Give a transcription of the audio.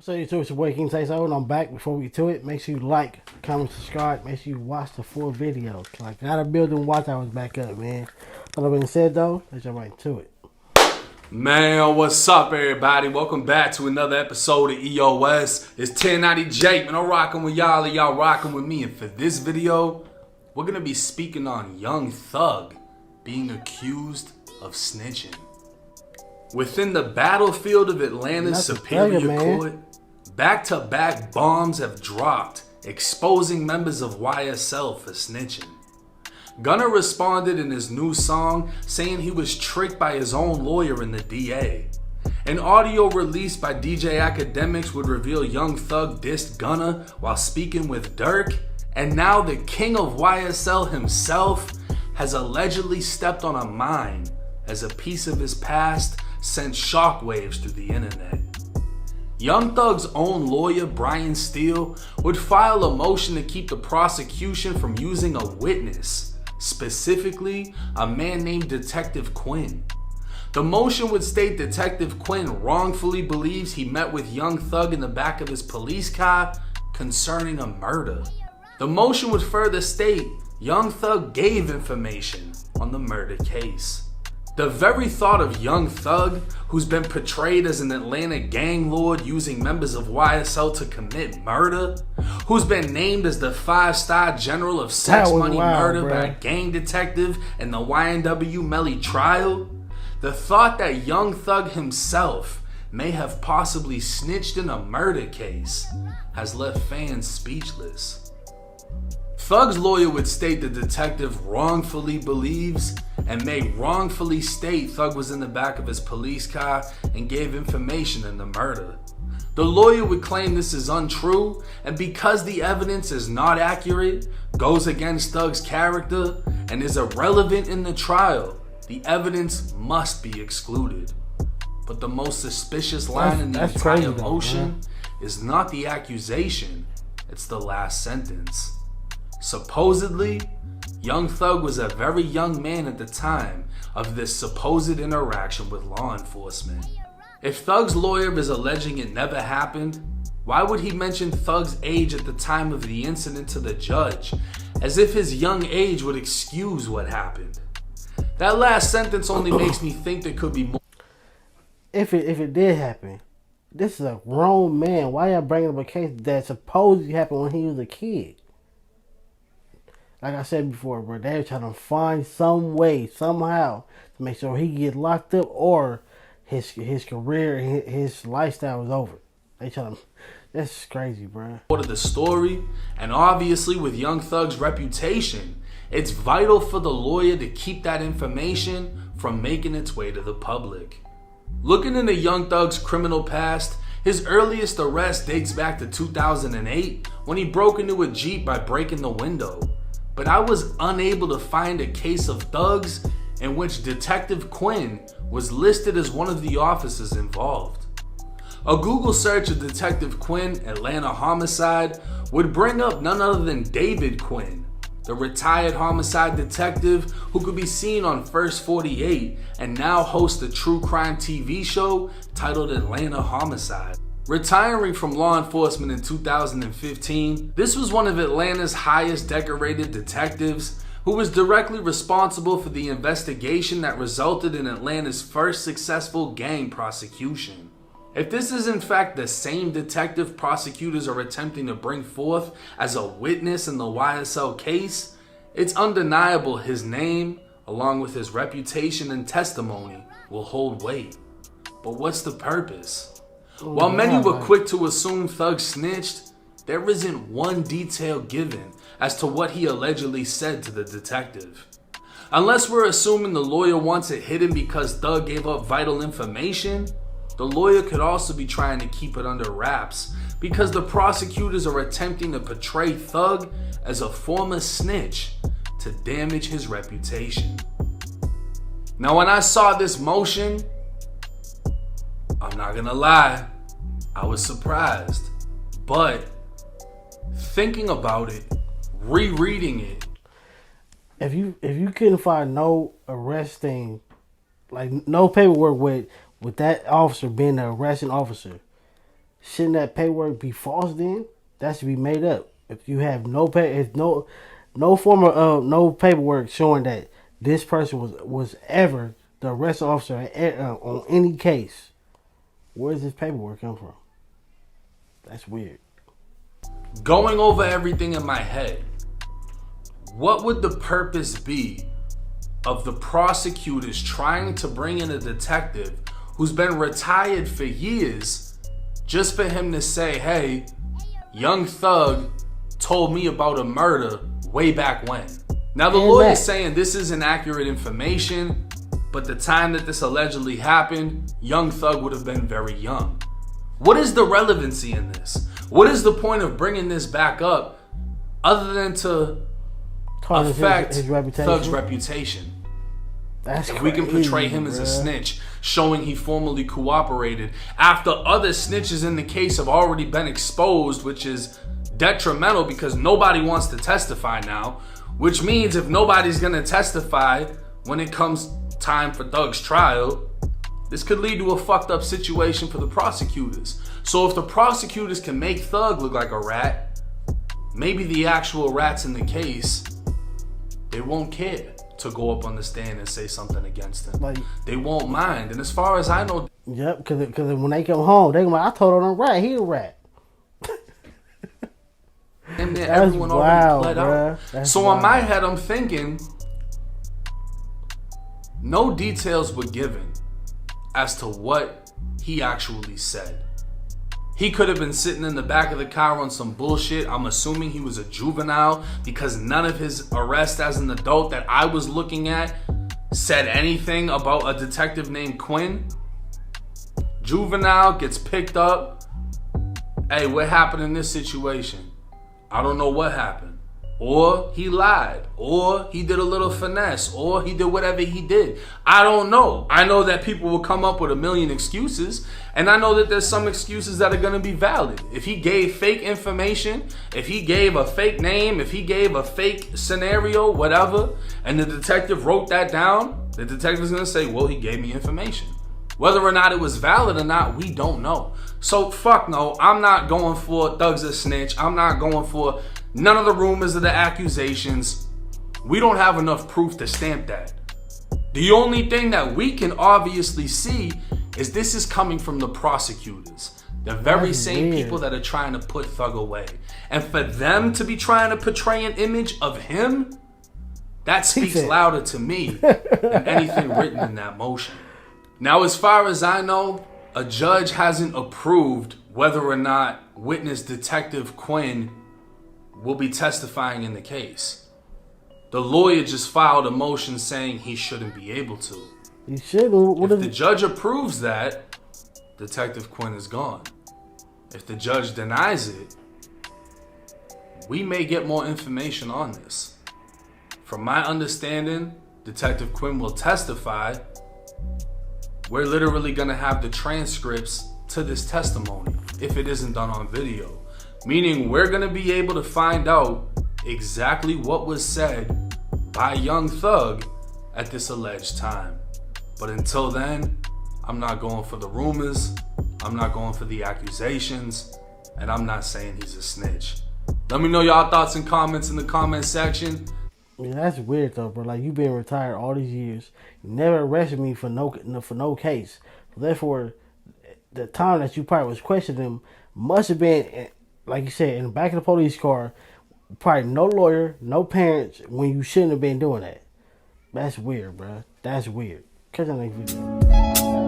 So it's your boy King Say So, and I'm back. Before we get to it, make sure you like, comment, subscribe. Make sure you watch the full videos. Like, I got a building watch hours back up, man. All that being said, though, let's jump right into it. Man, what's up, everybody? Welcome back to another episode of EOS. It's 1090 Jake, man. I'm rocking with y'all, and y'all rocking with me. And for this video, we're gonna be speaking on Young Thug being accused of snitching. Within the battlefield of Atlanta's Superior Court, back-to-back bombs have dropped, exposing members of YSL for snitching. Gunna responded in his new song saying he was tricked by his own lawyer and the DA. An audio released by DJ Academics would reveal Young Thug dissed Gunna while speaking with Dirk, and now the king of YSL himself has allegedly stepped on a mine as a piece of his past sent shockwaves through the internet. Young Thug's own lawyer, Brian Steele, would file a motion to keep the prosecution from using a witness, specifically a man named Detective Quinn. The motion would state Detective Quinn wrongfully believes he met with Young Thug in the back of his police car concerning a murder. The motion would further state Young Thug gave information on the murder case. The very thought of Young Thug, who's been portrayed as an Atlanta gang lord using members of YSL to commit murder, who's been named as the 5-star general of sex money murder by a gang detective in the YNW Melly trial, the thought that Young Thug himself may have possibly snitched in a murder case has left fans speechless. Thug's lawyer would state the detective wrongfully believes and may wrongfully state Thug was in the back of his police car and gave information in the murder. The lawyer would claim this is untrue, and because the evidence is not accurate, goes against Thug's character, and is irrelevant in the trial, the evidence must be excluded. But the most suspicious line in the entire motion is not the accusation, it's the last sentence. Supposedly, Young Thug was a very young man at the time of this supposed interaction with law enforcement. If Thug's lawyer is alleging it never happened, why would he mention Thug's age at the time of the incident to the judge, as if his young age would excuse what happened? That last sentence only makes me think there could be more. If it did happen, this is a grown man. Why y'all bringing up a case that supposedly happened when he was a kid? Like I said before, bro, they're trying to find some way, somehow, to make sure he gets locked up or his career, his lifestyle is over. They trying to. That's crazy, bro. Part of the story, and obviously with Young Thug's reputation, it's vital for the lawyer to keep that information from making its way to the public. Looking into Young Thug's criminal past, his earliest arrest dates back to 2008 when he broke into a Jeep by breaking the window. But I was unable to find a case of thugs in which Detective Quinn was listed as one of the officers involved. A Google search of Detective Quinn, Atlanta homicide, would bring up none other than David Quinn, the retired homicide detective who could be seen on First 48 and now hosts a true crime TV show titled Atlanta Homicide. Retiring from law enforcement in 2015, this was one of Atlanta's highest decorated detectives who was directly responsible for the investigation that resulted in Atlanta's first successful gang prosecution. If this is in fact the same detective prosecutors are attempting to bring forth as a witness in the YSL case, it's undeniable his name, along with his reputation and testimony, will hold weight. But what's the purpose? While many were quick to assume Thug snitched, there isn't one detail given as to what he allegedly said to the detective. Unless we're assuming the lawyer wants it hidden because Thug gave up vital information, the lawyer could also be trying to keep it under wraps because the prosecutors are attempting to portray Thug as a former snitch to damage his reputation. Now, when I saw this motion, I'm not gonna lie, I was surprised. But thinking about it, rereading it, if you couldn't find no arresting, like no paperwork with that officer being the arresting officer, shouldn't that paperwork be false then? That should be made up. If you have no form of no paperwork showing that this person was ever the arrest officer on any case, where does this paperwork come from? That's weird. Going over everything in my head, what would the purpose be of the prosecutors trying to bring in a detective who's been retired for years just for him to say, hey, young thug told me about a murder way back when? Now the lawyer's saying this isn't accurate information, but the time that this allegedly happened, young thug would have been very young. What is the relevancy in this? What is the point of bringing this back up other than to affect his reputation? Thug's reputation? That's if we can portray him as a snitch, showing he formally cooperated after other snitches in the case have already been exposed, which is detrimental because nobody wants to testify now, which means if nobody's going to testify when it comes time for Thug's trial, this could lead to a fucked up situation for the prosecutors. So if the prosecutors can make Thug look like a rat, maybe the actual rats in the case, they won't care to go up on the stand and say something against him. Like, they won't mind. And as far as I know... Yep, because when they come home, they go, I told her I'm rat. He a rat. And then everyone already pled out. So in my head, I'm thinking, no details were given as to what he actually said. He could have been sitting in the back of the car on some bullshit. I'm assuming he was a juvenile because none of his arrest as an adult that I was looking at said anything about a detective named Quinn. Juvenile gets picked up. Hey, what happened in this situation? I don't know what happened. Or he lied, or he did a little finesse, or he did whatever he did. I don't know. I know that people will come up with a million excuses, and I know that there's some excuses that are going to be valid. If he gave fake information, if he gave a fake name, if he gave a fake scenario, whatever, and the detective wrote that down, the detective's going to say, well, he gave me information. Whether or not it was valid or not, we don't know. So fuck no, I'm not going for Thug's a snitch. I'm not going for none of the rumors or the accusations. We don't have enough proof to stamp that. The only thing that we can obviously see is this is coming from the prosecutors. The very same people that are trying to put Thug away. And for them to be trying to portray an image of him, that speaks louder to me than anything written in that motion. Now, as far as I know, a judge hasn't approved whether or not witness Detective Quinn will be testifying in the case. The lawyer just filed a motion saying he shouldn't be able to. He shouldn't. If the judge approves that, Detective Quinn is gone. If the judge denies it, we may get more information on this. From my understanding, Detective Quinn will testify. We're literally going to have the transcripts to this testimony if it isn't done on video. Meaning we're going to be able to find out exactly what was said by Young Thug at this alleged time. But until then, I'm not going for the rumors, I'm not going for the accusations, and I'm not saying he's a snitch. Let me know y'all thoughts and comments in the comment section. Yeah, that's weird though, bro. Like, you been retired all these years, you never arrested me for no case. Therefore, the time that you probably was questioning him must have been, like you said, in the back of the police car. Probably no lawyer, no parents, when you shouldn't have been doing that. That's weird, bro. That's weird. Catch you next video.